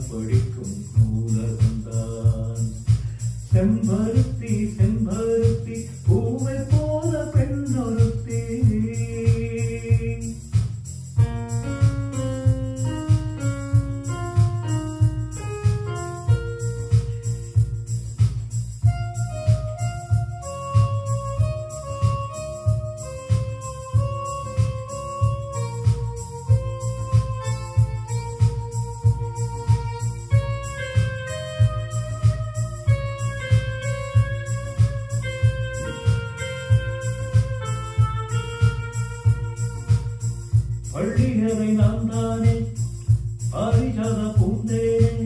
படிக்கும் நூலகந்தான். செம்பருத்தி செம்பருத்தி பூவை போல பெண்ணொருத்தி. பள்ளியறை நான் தானே பாரிஜாத பூந்தேனே,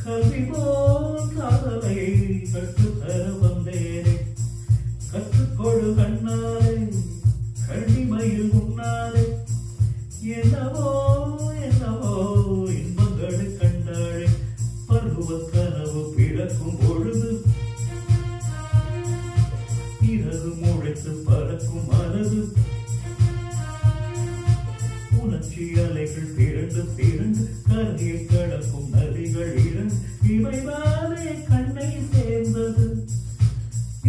கல்வி போல் காதலை கற்றுத்தர வந்தேனே. கற்றுக்கொடு கண்ணாலே கண்ணிமையில் முன்னாலே, என்னவோ என்னவோ இன்பங்களை கண்டாளே. பருவ கனவு பிறக்கும் பொழுது இரவு முளைத்து பறக்கும் மனது. உணர்ச்சி அலைகள் திரண்டு திரண்டு கரையில் கடக்கும் நதிகள் இரண்டு. இவைதானே கண்ணை சேர்ந்தது,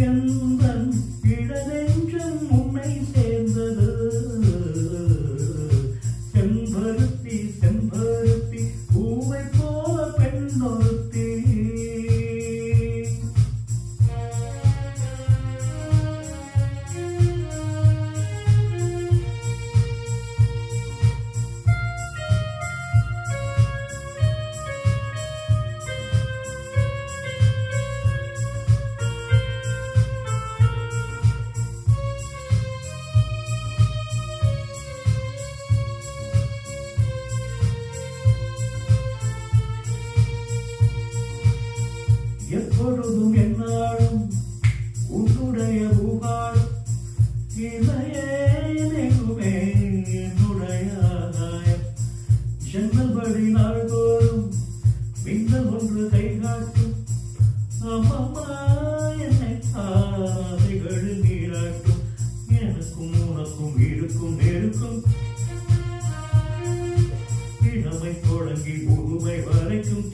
எந்தன் இளநெஞ்சம் உன்னை சேர்ந்தது. செம்பருத்தி செம்பருத்தி பூவை போல பெண்ணொருத்தி. எப்பொழுதும் என்னாலும் உன்னுடைய பூகாலம் இல்லையே எங்குமே என்னுடைய ஆதாயம். ஜன்னல்படி நாள்தோறும் மின்னல் ஒன்று கை காட்டும். அம்மம்மா என்னை ஆசைகளில் நீராட்டும். எனக்கும் உனக்கும் இருக்கும் நெருக்கும், இளமை தொடங்கி முதுமை வரைக்கும்.